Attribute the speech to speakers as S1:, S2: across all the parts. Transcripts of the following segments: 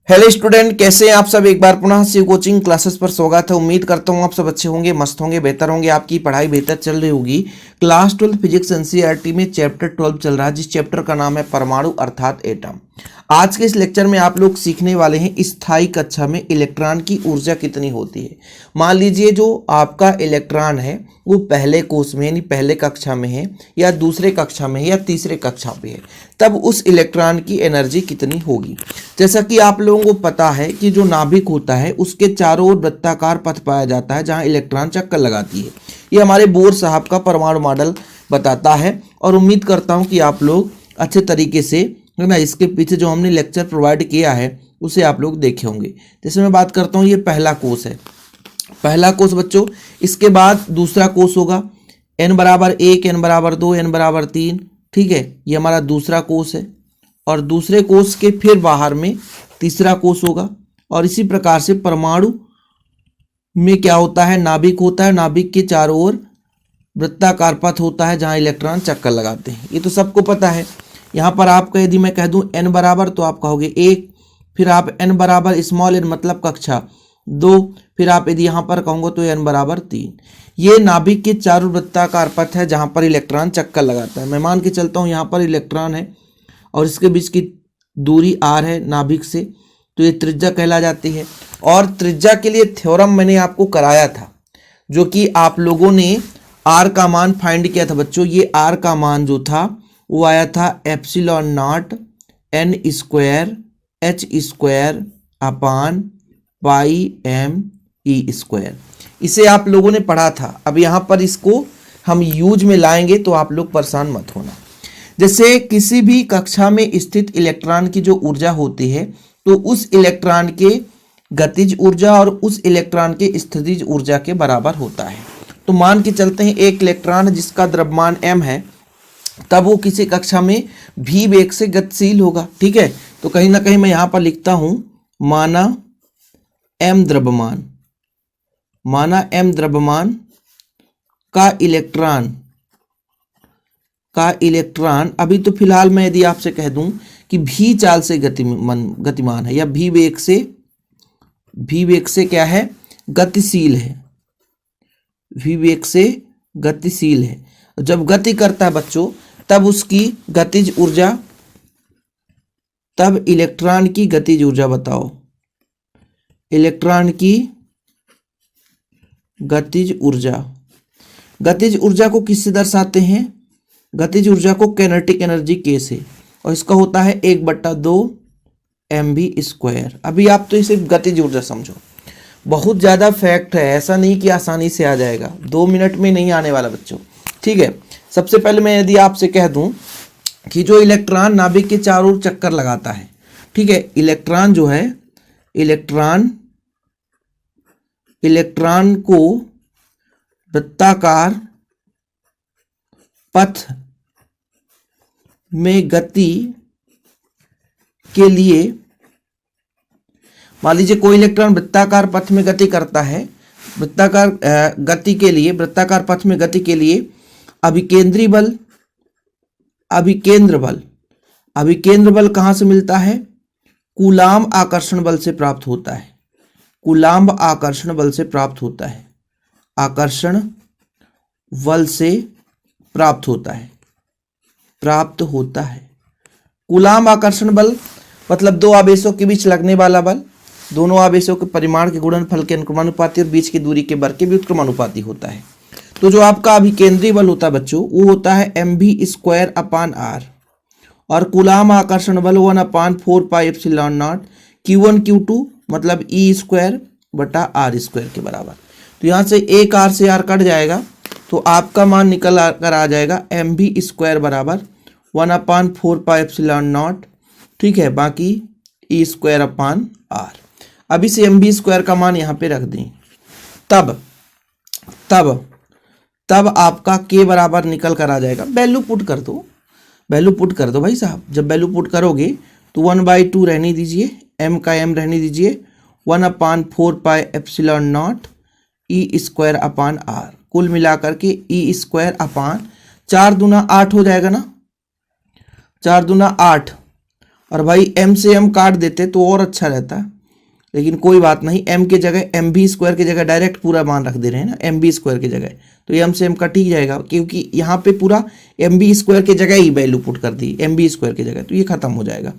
S1: Hello student, कैसे हैं आप सब। एक बार पुनः शिव कोचिंग क्लासेस पर स्वागत है। उम्मीद करता हूँ आप सब अच्छे होंगे, मस्त होंगे, बेहतर होंगे, आपकी पढ़ाई बेहतर चल रही होगी। क्लास 12 फिजिक्स एनसीईआरटी में चैप्टर 12 चल रहा है, जिस चैप्टर का नाम है परमाणु अर्थात एटम। आज के इस लेक्चर में आप लोग सीखने वाले हैं स्थायी कक्षा में इलेक्ट्रॉन की ऊर्जा कितनी होती है। मान लीजिए जो आपका इलेक्ट्रॉन है वो पहले कोर्स में यानी पहले कक्षा में है, या दूसरे कक्षा में है, या तीसरे कक्षा पे है, तब उस इलेक्ट्रॉन की एनर्जी कितनी होगी। जैसा कि आप लोगों को पता है कि जो नाभिक होता है उसके चारों ओर वृत्ताकार पथ पाया जाता है जहां इलेक्ट्रॉन चक्कर लगाती है। ये हमारे बोर साहब का परमाणु मॉडल बताता है और उम्मीद करता हूं कि आप लोग अच्छे तरीके से है ना इसके पीछे जो हमने लेक्चर प्रोवाइड किया है उसे आप लोग देखे होंगे। जैसे मैं बात करता हूँ, ये पहला कोर्स है, पहला कोर्स बच्चों। इसके बाद दूसरा कोर्स होगा n बराबर 1, n बराबर 2, n बराबर 3। ठीक है, ये हमारा दूसरा कोर्स है। और दूसरे कोर्स के फिर बाहर में तीसरा कोर्स होगा। और इसी प्रकार से परमाणु में क्या होता है, नाभिक होता है, नाभिक के चारों ओर वृत्ताकार पथ होता है जहां इलेक्ट्रॉन चक्कर लगाते हैं। ये तो सबको पता है। यहाँ पर आपका यदि मैं कह दूं n बराबर, तो आप कहोगे 1, फिर आप n बराबर स्मॉल n मतलब कक्षा 2, फिर आप यदि यहाँ पर कहोगे तो n बराबर 3। ये नाभिक के चारों वृत्ताकार पथ है जहाँ पर इलेक्ट्रॉन चक्कर लगाता है। मैं मान के चलता हूँ यहाँ पर इलेक्ट्रॉन है और इसके बीच की दूरी r है नाभिक से, तो ये त्रिज्या कहला जाती है। और त्रिज्या के लिए थ्योरम मैंने आपको कराया था, जो कि आप लोगों ने r का मान फाइंड किया था बच्चों। ये r का मान जो था वो आया था epsilon not n square h square upon pi m e square. इसे आप लोगों ने पढ़ा था। अब यहाँ पर इसको हम यूज में लाएंगे तो आप लोग परेशान मत होना। जैसे किसी भी कक्षा में स्थित इलेक्ट्रॉन की जो ऊर्जा होती है, तो उस इलेक्ट्रॉन के गतिज ऊर्जा और उस इलेक्ट्रॉन के स्थितिज ऊर्जा के बराबर होता है। तो मान के चलते हैं एक इलेक्ट्रॉन जिसका द्रव्यमान m है, तब वो किसी कक्षा में v वेग से गतिशील होगा। ठीक है, तो कहीं ना कहीं मैं यहाँ पर लिखता हूँ माना m द्रव्यमान, माना m द्रव्यमान का इलेक्ट्रॉन अभी तो फिलहाल मैं यदि आपसे कह दूं कि v चाल से गतिमान है, या v वेग से क्या है, गतिशील है, v वेग से गतिशील है। जब गति करता है बच्चों, तब उसकी गतिज ऊर्जा, तब इलेक्ट्रॉन की गतिज ऊर्जा बताओ, इलेक्ट्रॉन की गतिज ऊर्जा। गतिज ऊर्जा को किससे दर्शाते हैं, गतिज ऊर्जा को काइनेटिक एनर्जी k से, और इसका होता है 1/2 mv स्क्वायर। अभी आप तो इसे गतिज ऊर्जा समझो, बहुत ज़्यादा फैक्ट है, ऐसा नहीं कि आसानी से आ जाएगा, 2 मिनट में नहीं आने वाला बच्चों। ठीक है, सबसे पहले मैं यदि आपसे कह दूं कि जो इलेक्ट्रॉन नाभिक के चारों ओर चक्कर लगाता है, ठीक है, इलेक्ट्रॉन जो है, इलेक्ट्रॉन को वृत्ताकार पथ में गति के लिए, मान लीजिए कोई इलेक्ट्रॉन वृत्ताकार पथ में गति करता है, वृत्ताकार पथ में गति के लिए अभिकेंद्री बल कहां से मिलता है, कूलाम्ब आकर्षण बल से प्राप्त होता है, कूलाम्ब आकर्षण बल से प्राप्त होता है, आकर्षण बल से प्राप्त होता है। कूलाम्ब आकर्षण बल मतलब दो आवेशों के बीच लगने वाला बल, दोनों आवेशों के परिमाण के गुणनफल के अनुक्रमानुपाती और बीच की दूरी के वर्ग के भी उत्क्रमानुपाती होता है। तो जो आपका अभिकेंद्री बल होता है बच्चों, वो होता है mv स्क्वायर अपान r, और कूलाम्ब आकर्षण बल 1/4 pi epsilon not q1 q2 मतलब e स्क्वायर बटा r स्क्वायर के बराबर। तो यहाँ से एक r से r कट जाएगा, तो आपका मान निकल कर आ जाएगा mv स्क्वायर बराबर 1/4 पाई एप्सिलॉन नॉट, ठीक है, बाकी e स्क्वायर अपान r। अब इस mv स्क्वायर का मान यहाँ पे रख दें, तब आपका k बराबर निकल कर आ जाएगा। वैल्यू पुट कर दो भाई साहब। जब वैल्यू पुट करोगे तो 1/2 रहने दीजिए, m का m रहने दीजिए, 1/4 pi epsilon not e square upon r, कुल मिलाकर के e स्क्वायर अपान 4 दूना 8 हो जाएगा ना, 4 दूना 8, और भाई m से m काट देते तो और अच्छा रहता, लेकिन कोई बात नहीं, m के जगह एम बी स्क्वायर की जगह डायरेक्ट पूरा मान रख दे रहे हैं ना, एम बी स्क्वायर की जगह, तो m से m कट ही जाएगा, क्योंकि यहाँ पे पूरा एम बी स्क्वायर की जगह ही वैल्यू पुट कर दी एम बी स्क्वायर की जगह, तो ये खत्म हो जाएगा।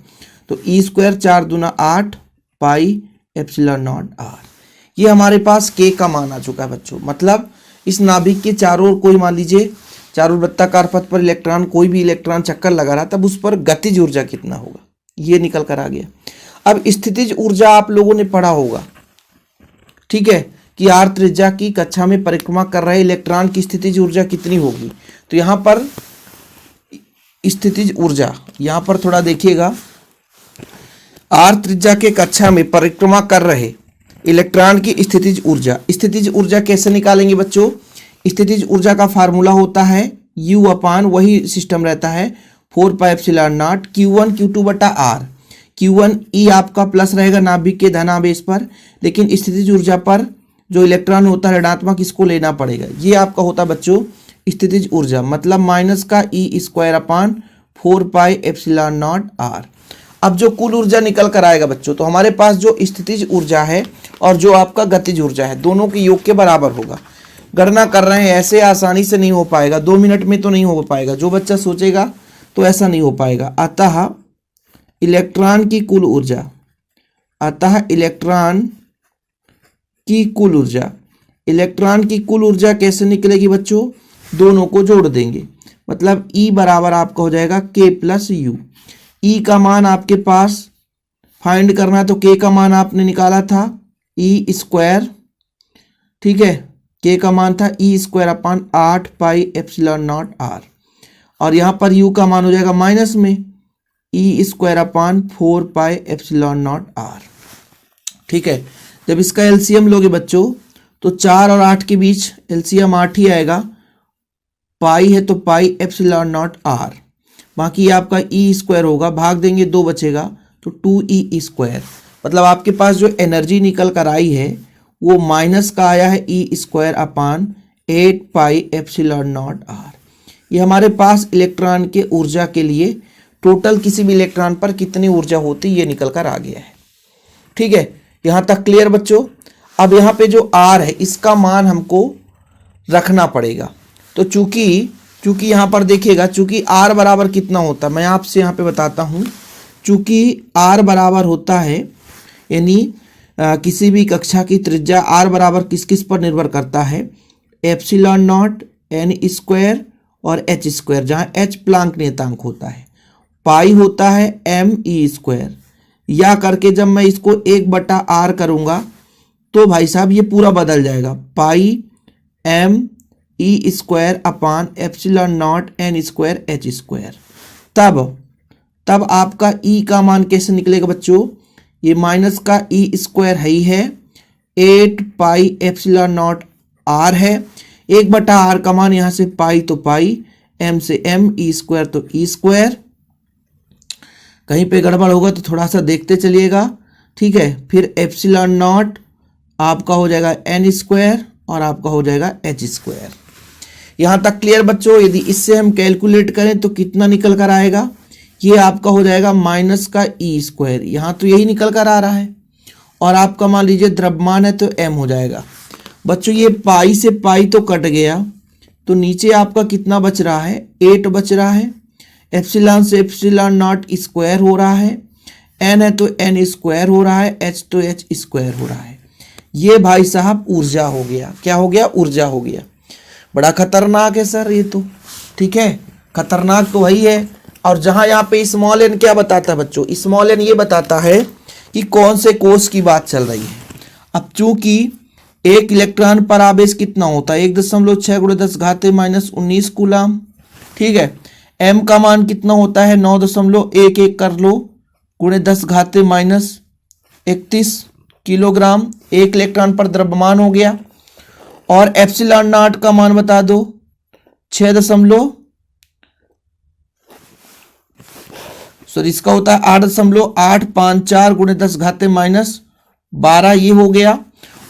S1: तो ई स्क्वायर 4 दूना 8 पाई एप्सिलॉन नॉट आर, ये हमारे पास k का मान आ चुका है बच्चों। मतलब इस नाभिक के चारों ओर कोई मान लीजिए चारों वृत्ताकार पथ पर इलेक्ट्रॉन, कोई भी इलेक्ट्रॉन चक्कर लगा रहा, तब उस पर गतिज ऊर्जा कितना होगा, ये निकल कर आ गया। अब स्थितिज ऊर्जा आप लोगों ने पढ़ा होगा, ठीक है, कि आर त्रिज्या की कक्षा में परिक्रमा कर रहे इलेक्ट्रॉन की स्थितिज ऊर्जा कितनी होगी। तो यहाँ पर स्थितिज ऊर्जा, यहाँ पर थोड़ा देखिएगा, आर त्रिज्या के कक्षा में परिक्रमा कर रहे इलेक्ट्रॉन की स्थितिज ऊर्जा, स्थितिज ऊर्जा कैसे निकालेंगे बच्चों। स्थितिज ऊर्जा का फार्मूला होता है U अपान, वही सिस्टम रहता है 4 pi epsilon not Q1 Q2 बटा R। Q1 E आपका प्लस रहेगा नाभिक के धनावेश पर, लेकिन स्थितिज ऊर्जा पर जो इलेक्ट्रॉन होता है ऋणात्मक, इसको लेना पड़ेगा। ये आपका होता है बच्चों स्थितिज ऊर्जा, मतलब माइनस का E square upon 4 pi epsilon not R। अब जो कुल ऊर्जा निकल कर आएगा बच्चों, तो हमारे पास जो स्थितिज ऊर्जा है और जो आपका गतिज ऊर्जा है, दोनों के योग के बराबर होगा। गणना कर रहे हैं, ऐसे आसानी से नहीं हो पाएगा, 2 मिनट में तो नहीं हो पाएगा, जो बच्चा सोचेगा तो ऐसा नहीं हो पाएगा। अतः इलेक्ट्रॉन की कुल ऊर्जा, अतः इलेक्ट्रॉन की कुल ऊर्जा, इलेक्ट्रॉन की कुल ऊर्जा कैसे निकलेगी बच्चों, दोनों को जोड़ देंगे, मतलब E बराबर आपका हो जाएगा K प्लस U। E का मान आपके पास फाइंड करना है, तो K का मान आपने निकाला था E स्क्वायर, ठीक है, K का मान था E square upon 8 pi epsilon not R, और यहाँ पर U का मान हो जाएगा माइनस में E square upon 4 pi epsilon not R, ठीक है। जब इसका एलसीएम लोगे बच्चों, तो 4 और 8 के बीच एलसीएम 8 ही आएगा, पाई है तो पाई एप्सिलॉन नॉट R, बाकी आपका E स्क्वायर होगा, भाग देंगे 2 बचेगा, तो 2E स्क्वायर। मतलब आपके पास जो एनर्जी निकल कर आई है वो माइनस का आया है E square upon 8 pi epsilon not R। ये हमारे पास इलेक्ट्रॉन के ऊर्जा के लिए टोटल किसी भी इलेक्ट्रॉन पर कितनी ऊर्जा होती ये निकल कर आ गया है, ठीक है। यहाँ तक क्लियर बच्चों। अब यहाँ पे जो R है इसका मान हमको रखना पड़ेगा, तो चूंकि यहाँ पर देखिएगा, चूंकि R बराबर कितना होता है मैं आपसे यहाँ पे बताता हूँ। चूंकि R बराबर होता है, यानी किसी भी कक्षा की त्रिज्या R बराबर किस किस पर निर्भर करता है, एप्सिलॉन नॉट n स्क्वायर और h स्क्वायर, जहाँ h प्लांक नियतांक होता है, पाई होता है m e स्क्वायर, या करके जब मैं इसको 1/r करूँगा तो भाई साहब ये पूरा बदल जाएगा, पाई m e square upon epsilon not n square h square. तब आपका E का मान कैसे निकलेगा बच्चों, ये माइनस का E स्क्वायर है ही है, 8 पाई एप्सिलॉन नॉट R है, 1/r का मान यहाँ से पाई तो पाई, m से m, E स्क्वायर तो E स्क्वायर। कहीं पे गड़बड़ होगा तो थोड़ा सा देखते चलिएगा, ठीक है। फिर एप्सिलॉन नॉट आपका हो जाएगा n स्क्वायर और आपका हो जाएगा h स्क्वायर। यहाँ तक क्लियर बच्चों। यदि इससे हम कैलकुलेट करें तो कितना निकल कर आएगा, ये आपका हो जाएगा माइनस का E स्क्वायर, यहाँ तो यही निकल कर आ रहा है, और आपका मान लीजिए द्रव्यमान है तो m हो जाएगा। बच्चों ये पाई से पाई तो कट गया, तो नीचे आपका कितना बच रहा है, 8 बच रहा है, एप्सिलॉन से एप्सिलॉन नॉट स्क्वायर हो रहा है, n है तो n स्क्वायर हो रहा है, h तो h स्क्वायर हो रहा है। ये भाई साहब ऊर्जा हो गया, क्या हो गया, ऊर्जा हो गया। बड़ा खतरनाक है सर ये तो, ठीक है, खतरनाक तो वही है। और जहां यहाँ पे स्मॉल n क्या बताता है बच्चों, स्मॉल n ये बताता है कि कौन से कोष की बात चल रही है। अब चूंकि एक इलेक्ट्रॉन पर आवेश कितना होता है, 1.6 × 10⁻−19 कूलम, ठीक है। m का मान कितना होता है, 9.11 कर लो गुणे 10⁻31 किलोग्राम, एक इलेक्ट्रॉन पर द्रव्यमान हो गया। और एप्सिलॉन नॉट का मान बता दो, इसका होता है 8.854 गुणे 10⁻12, ये हो गया।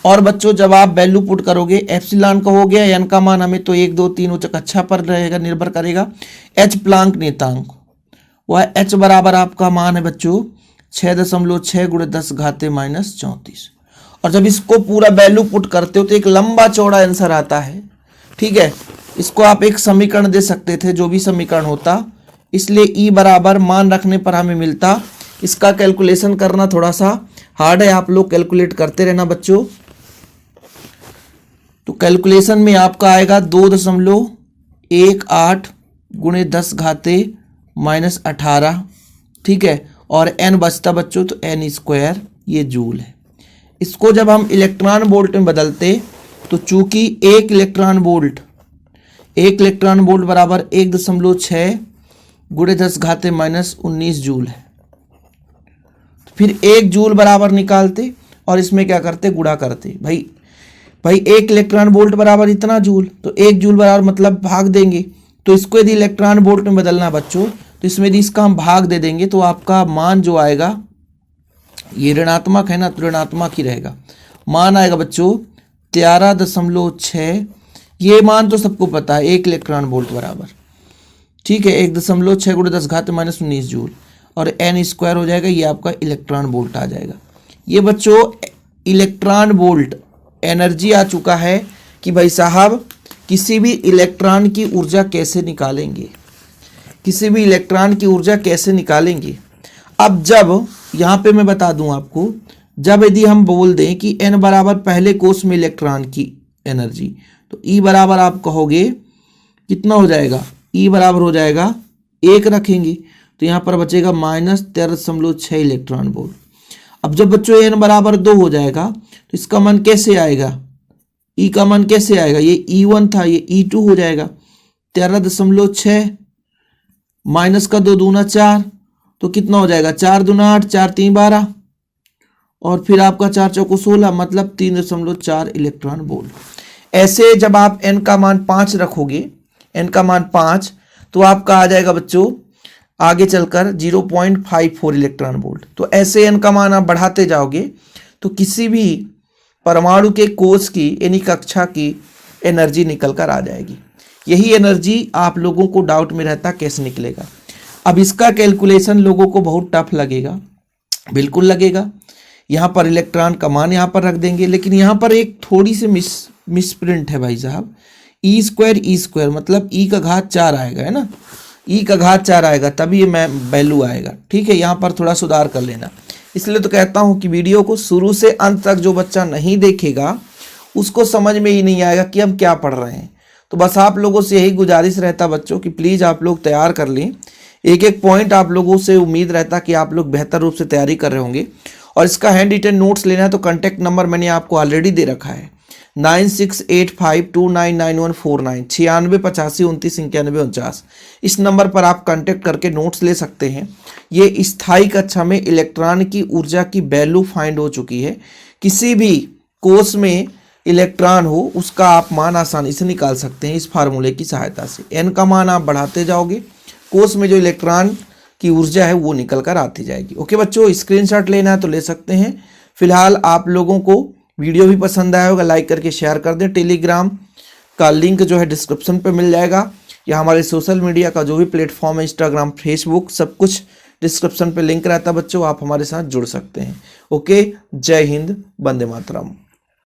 S1: और बच्चों जब आप वैल्यू पुट करोगे, एप्सिलॉन का हो गया, एन का मान हमें तो 1 2 3 उच्च कक्षा पर रहेगा, निर्भर करेगा, एच प्लांक नियतांक, वह h बराबर आपका मान है बच्चों 6.6 × 10⁻−34। और जब इसको पूरा वैल्यू पुट करते हो तो एक लंबा चौड़ा आंसर आता है। ठीक है, इसको आप एक समीकरण दे सकते थे, जो भी समीकरण होता, इसलिए ई बराबर मान रखने पर हमें मिलता। इसका कैलकुलेशन करना थोड़ा सा हार्ड है, आप लोग कैलकुलेट करते रहना बच्चों। तो कैलकुलेशन में आपका आएगा 2.18 × 10⁻−18। ठीक है, और n बचता बच्चों तो n², ये जूल है। इसको जब हम इलेक्ट्रॉन वोल्ट में बदलते तो चूंकि एक इलेक्ट्रॉन वोल्ट बराबर 1.6 × 10⁻−19 जूल है। तो फिर 1 जूल बराबर निकालते और इसमें क्या करते, गुणा करते। भाई 1 इलेक्ट्रॉन वोल्ट बराबर इतना जूल, तो 1 जूल बराबर मतलब भाग देंगे। तो इसको यदि इलेक्ट्रॉन वोल्ट में बदलना बच्चों, तो इसमें यदि इसका हम भाग दे देंगे तो आपका मान जो आएगा, ये ऋणात्मक है ना, तो ऋणात्मक ही रहेगा। मान आएगा बच्चों 13.6। ये मान तो सबको पता है, 1 इलेक्ट्रॉन वोल्ट बराबर, ठीक है, 1.6 × 10⁻19 जूल, और n² हो जाएगा, ये आपका इलेक्ट्रॉन वोल्ट आ जाएगा। ये बच्चों इलेक्ट्रॉन वोल्ट एनर्जी आ चुका है कि भाई साहब किसी भी इलेक्ट्रॉन की ऊर्जा कैसे निकालेंगे, किसी भी इलेक्ट्रॉन की ऊर्जा कैसे निकालेंगे। अब जब यहाँ पे मैं बता दूं आपको, जब यदि हम बोल दें कि n बराबर पहले कोष में इलेक्ट्रॉन की एनर्जी, तो E बराबर आप कहोगे कितना हो जाएगा, E बराबर हो जाएगा 1 रखेंगे, तो यहाँ पर बचेगा -13.6 इलेक्ट्रॉन वोल्ट। अब जब बच्चों n बराबर 2 हो जाएगा तो इसका मान कैसे आएगा, E का मान कैसे आएगा, ये E1 था, ये E2 हो जाएगा। 13.6 माइनस का 2 दूना 4, तो कितना हो जाएगा, 4 दूना 8, 4 3 12, और फिर आपका 4 चौको 16, मतलब 3.4 इलेक्ट्रॉन वोल्ट। ऐसे जब आप n का मान 5 रखोगे, n का मान 5, तो आपका आ जाएगा बच्चों आगे चलकर 0.54 इलेक्ट्रॉन वोल्ट। तो ऐसे n का मान आप बढ़ाते जाओगे तो किसी भी परमाणु के कोष की यानी कक्षा की एनर्जी निकल कर आ जाएगी। यही एनर्जी आप लोगों को डाउट में रहता कैसे निकलेगा। अब इसका कैलकुलेशन लोगों को बहुत टफ लगेगा, बिल्कुल लगेगा। यहाँ पर इलेक्ट्रॉन का मान यहाँ पर रख देंगे, लेकिन यहाँ पर एक थोड़ी सी मिसप्रिंट है भाई साहब। E² मतलब E का घात 4 आएगा, है ना, E का घात 4 आएगा, तभी ये वैल्यू आएगा। ठीक है, यहाँ पर थोड़ा सुधार कर लेना। इसलिए तो कहता हूँ कि वीडियो को शुरू से अंत तक जो बच्चा नहीं देखेगा उसको समझ में ही नहीं आएगा कि हम क्या पढ़ रहे हैं। तो बस आप लोगों से यही गुजारिश रहता बच्चों कि प्लीज़ आप लोग तैयार कर लें। एक एक पॉइंट आप लोगों से उम्मीद रहता कि आप लोग बेहतर रूप से तैयारी कर रहे होंगे। और इसका हैंड रिटन नोट्स लेना है तो कॉन्टैक्ट नंबर मैंने आपको ऑलरेडी दे रखा है, 9685299149, 9685299149। इस नंबर पर आप कांटेक्ट करके नोट्स ले सकते हैं। ये स्थायी कक्षा में इलेक्ट्रॉन की ऊर्जा की वैल्यू फाइंड हो चुकी है। किसी भी कोष में इलेक्ट्रॉन हो उसका आप मान आसानी से निकाल सकते हैं इस फार्मूले की सहायता से। n का मान आप बढ़ाते जाओगे, कोष में जो इलेक्ट्रॉन की ऊर्जा है वो निकल कर आती जाएगी। ओके बच्चों, स्क्रीनशॉट लेना है तो ले सकते हैं। फिलहाल आप लोगों को वीडियो भी पसंद आया होगा, लाइक करके शेयर कर दें। टेलीग्राम का लिंक जो है डिस्क्रिप्शन पे मिल जाएगा, या हमारे सोशल मीडिया का जो भी प्लेटफॉर्म है, इंस्टाग्राम, फेसबुक, सब कुछ डिस्क्रिप्शन पे लिंक रहता है बच्चों, आप हमारे साथ जुड़ सकते हैं। ओके, जय हिंद, वंदे मातरम।